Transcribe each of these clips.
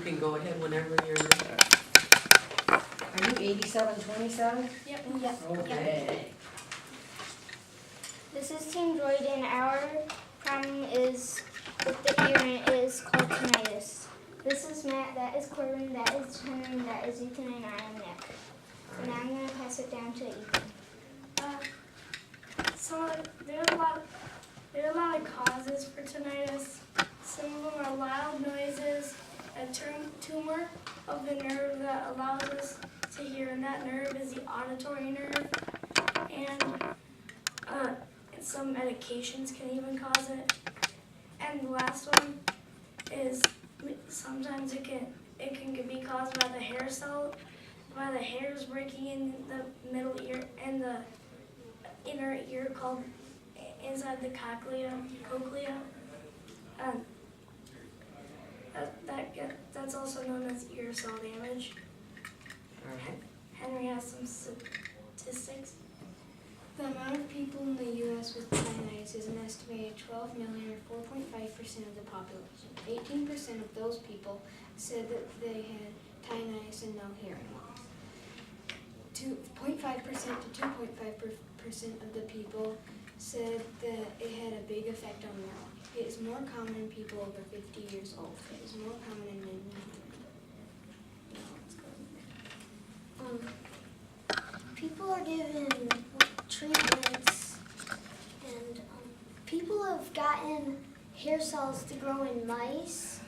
can go ahead whenever you're. Are you 8727? Yep. Okay. This is Team DROID, and our problem is with the ear, and it is called tinnitus. This is Matt, that is Corbin, that is Henry, that is Ethan, and I am Nick. And now I'm going to pass it down to Ethan. So there are a lot of causes for tinnitus. Some of them are loud noises, a tumor of the nerve that allows us to hear, and that nerve is the auditory nerve. And some medications can even cause it. And the last one is sometimes it can be caused by the hair cell, by the hairs breaking in the middle ear and the inner ear called inside the cochlea. That's also known as ear cell damage. Alright. Henry has some statistics. The amount of people in the U.S. with tinnitus is an estimated 12 million or 4.5% of the population. 18% of those people said that they had tinnitus and no hearing loss. 2.5% to 2.5% of the people said that it had a big effect on their life. It is more common in people over 50 years old. It is more common in men than women. People are given treatments, and people have gotten hair cells to grow in mice,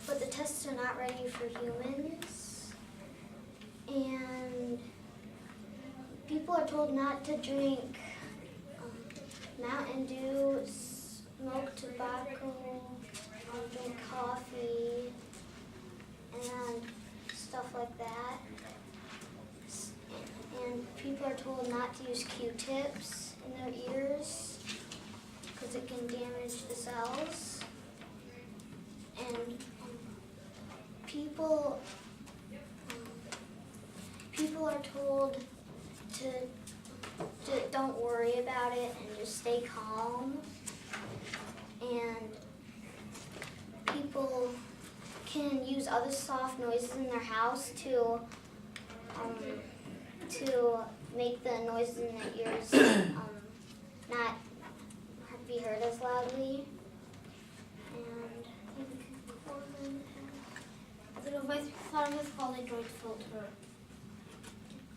but the tests are not ready for humans. And people are told not to drink Mountain Dew, smoke tobacco, drink coffee, and stuff like that. And people are told not to use Q-tips in their ears because it can damage the cells. And people are told to don't worry about it and just stay calm. And people can use other soft noises in their house to make the noises in their ears not be heard as loudly. And The device we thought of is called a DROID filter.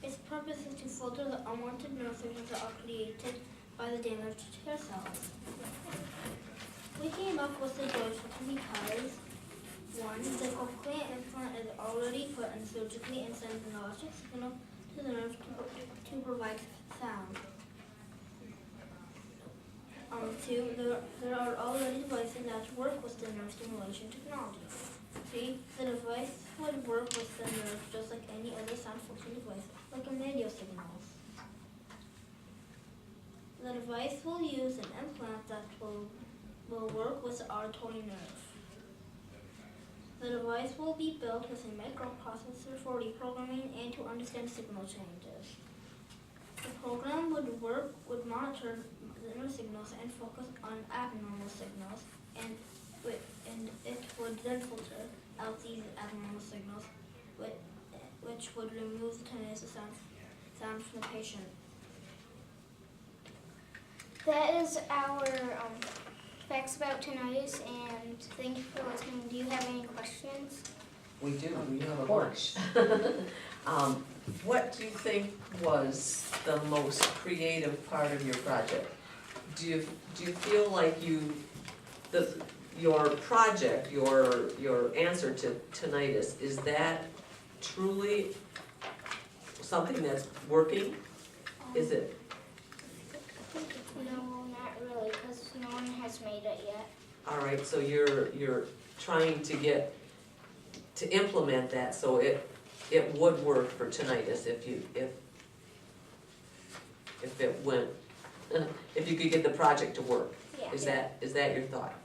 Its purpose is to filter the unwanted nerve signals that are created by the damaged hair cells. We came up with the DROID filter because 1. The cochlear implant is already put in surgically and sends an electric signal to the nerve to provide sound. 2. There are already devices that work with the nerve stimulation technology. 3. The device would work with the nerve just like any other sound filtering device, like in radio signals. The device will use an implant that will work with the auditory nerve. The device will be built with a microprocessor for reprogramming and to understand signal changes. The program would monitor the nerve signals and focus on abnormal signals, and it would then filter out these abnormal signals, which would remove the tinnitus sound from the patient. that is our facts about tinnitus, and thank you for listening. Do you have any questions? We do, we have a bunch. What do you think was the most creative part of your project? Do you feel like your project, your answer to tinnitus, is that truly something that's working? Is it? No, not really, because no one has made it yet. All right, so you're trying to implement that so it would work for tinnitus if you could get the project to work. Yeah. Is that your thought?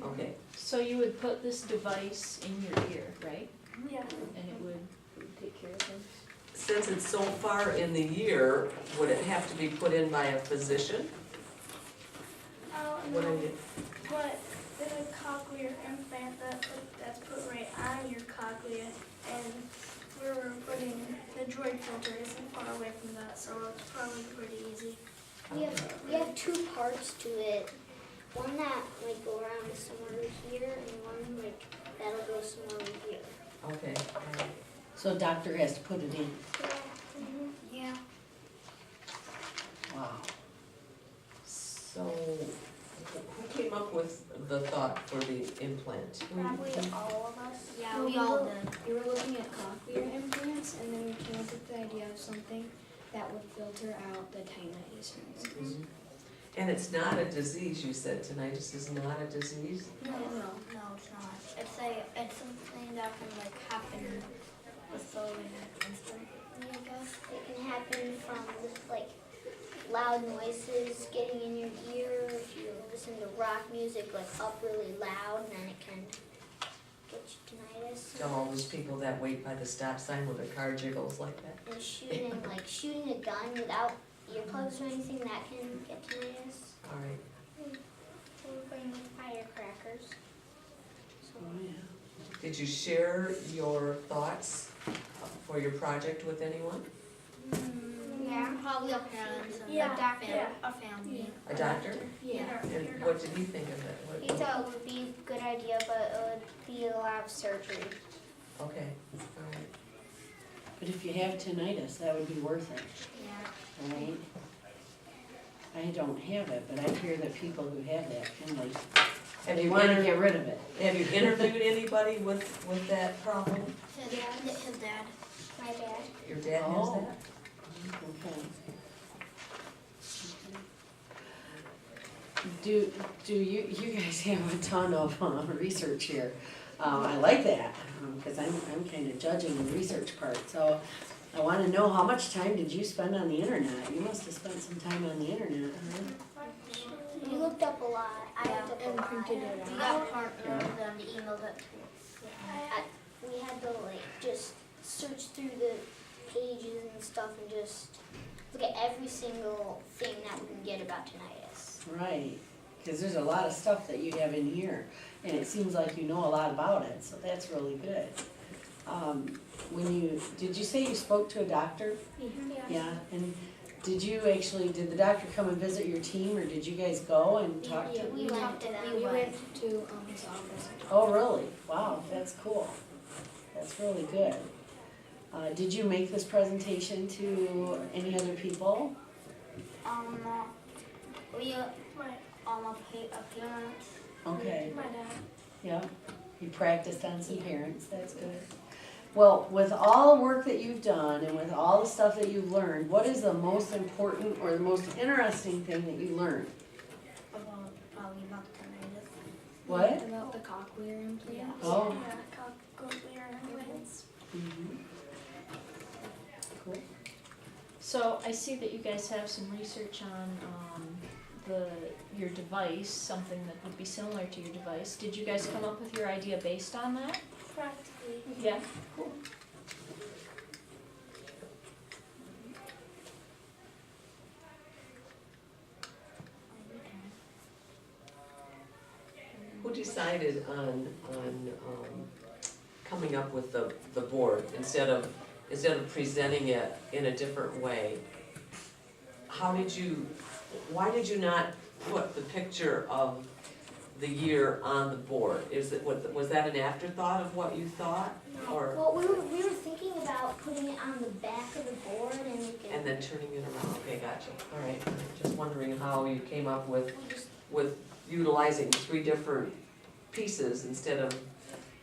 Okay. So you would put this device in your ear, right? Yeah. And it would take care of things? Since it's so far in the year, would it have to be put in by a physician? What No, are you? but there's a cochlear implant that's put right on your we're putting the DROID filter isn't far away from that, so it's probably pretty easy. We have two parts to it. One that like go around somewhere here, and one like that'll go somewhere here. Okay, all right. So doctor has to put it in. Yeah. Wow. So, who came up with the thought for the implant? Probably all of us. Yeah, we all did. We were looking at cochlear implants, and then we came up with the idea of something that would filter out the tinnitus noises. Mhm. And it's not a disease, you said, tinnitus is not a disease? No, it's not. It's something that can like happen with so many instant. It can happen from like loud noises getting in your ear. If you listen to rock music like up really loud, then it can get you tinnitus. Tell all those people that wait by the stop sign with their car jiggles like that. And shooting a gun without earplugs or anything, that can get tinnitus. All right. We're putting firecrackers. Oh, yeah. Did you share your thoughts for your project with anyone? Yeah, probably our parents and Yeah, our family. A doctor? Yeah. And what did he think of it? He thought it would be a good idea, but it would be a lot of surgery. Okay, all right. But if you have tinnitus, that would be worth it, Yeah. right? I don't have it, but I hear that people who have that can like, Have they you, wanna inter- get rid of it. have you interviewed anybody with that problem? His dad. My dad. Your dad has Oh. that? Okay. Do you guys have a ton of research here? I like that, because I'm kind of judging the research part, so I want to know how much time did you spend on the internet? You must have spent some time on the internet, huh? We looked up a lot. I looked up a And lot. printed it We out. got partners and emailed it to. We had to like just search through the pages and stuff and just look at every single thing that we can get about tinnitus. Right, because there's a lot of stuff that you have in here, and it seems like you know a lot about it, so that's really good. Did you say you spoke to a doctor? Yeah, and did the doctor come and visit your team, or did you guys go and talk to? Yeah, We went to them. We went to his office. Oh, really? Wow, that's cool. That's really good. Did you make this presentation to any other people? We My, parents. Okay, my dad. yeah, you practiced on some parents, that's good. Well, with all the work that you've done and with all the stuff that you've learned, what is the most important or the most interesting thing that you learned? Probably about tinnitus. What? About the cochlear implants. Oh. Yeah, cochlear implants. Mhm. Cool. So I see that you guys have some research on your device, something that would be similar to your device. Did you guys come up with your idea based on that? Practically. Yeah, cool. Who decided on coming up with the board instead of presenting it in a different way? Why did you not put the picture of the year on the board? Was that an afterthought of what you thought? Or, Well, we were thinking about putting it on the back of the board and we could. and then turning it around? Okay, gotcha. All right, just wondering how you came up with utilizing 3 different pieces instead of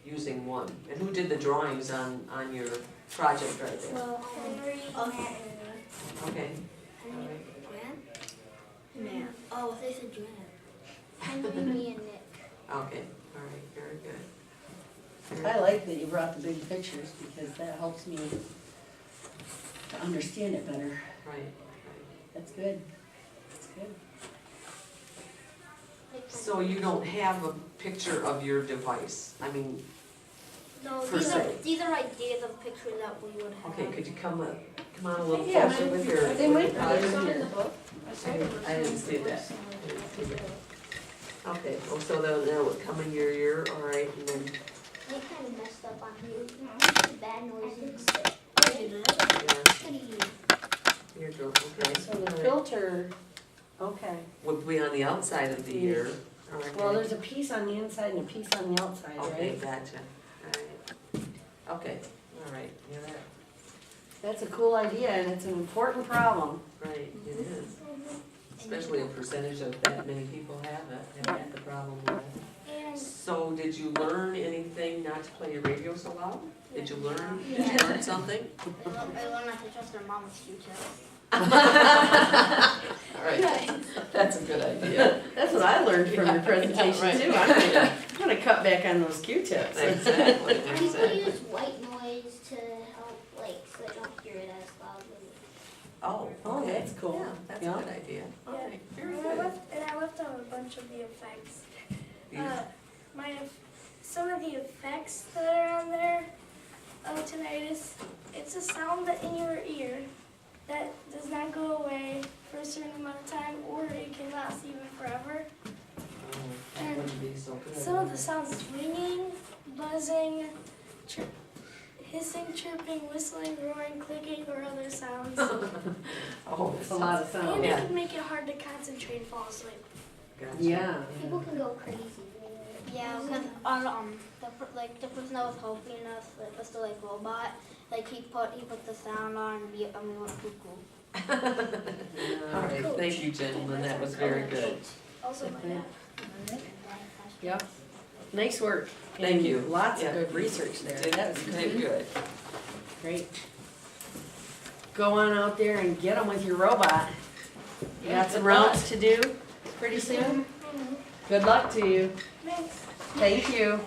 using one. And who did the drawings on your project right there? Well, Henry, Oh. Matt, and Okay, all right. Jan? Oh, they said Jan. Henry, me, and Nick. Okay, all right, very good. I like that you brought the big pictures because that helps me to understand it better. Right, That's good. That's good. so you don't have a picture of your device? I mean, No, Per these are se. ideas of pictures that we would have. okay, could you come on a little Yeah, closer with your? they might with your be project? in here. the book? I didn't see that. I didn't see that. Okay, so then that would come in your ear, all right, and then They kind of messed up on you. Bad noises. Yeah, eardrum, okay. So the All right. filter, okay. Would be on the outside of the ear. Well, there's a piece on the inside and a piece on the outside, Okay, right? gotcha. Alright. Okay, alright, yeah, That's a cool idea and it's an important problem. right, it is. Especially a percentage of that many people have it, have had the problem with it. And So did you learn anything not to play your radio so loud? Did you learn, did Yeah. you learn something? I learned not to trust their mama's Q-tips. Alright, that's a good idea. That's what I learned from your presentation right. too. I'm gonna cut back on those Q-tips. Exactly, People exactly. use white noise to help, like, so they don't hear it as loudly. Oh, Oh, okay. that's cool. Yeah, that's a Yeah. good idea. Alright, very And good. I left out a bunch of the effects. Yeah. Some of the effects that are on there of tinnitus, it's a sound that in your ear that does not go away for a certain amount of time, or it can last even forever. Oh, that wouldn't be so good. Some of the sounds is ringing, buzzing, hissing, chirping, whistling, roaring, clicking, or other sounds. Oh, It's a lot of sound. And it Yeah. can make it hard to concentrate and fall asleep. Gotcha. Yeah. People can go crazy. Yeah, because the person that was helping us, like, was the like robot. Like he put the sound on and we went cuckoo. Alright, thank you, gentlemen, that was very good. Also, my dad. Yep. Nice work. Thank And you. Lots Yeah. of research there. That was You did good. great. Go on out there and get them with your robot. You got some rounds to do pretty soon. Good luck to you. Thanks. Thank you.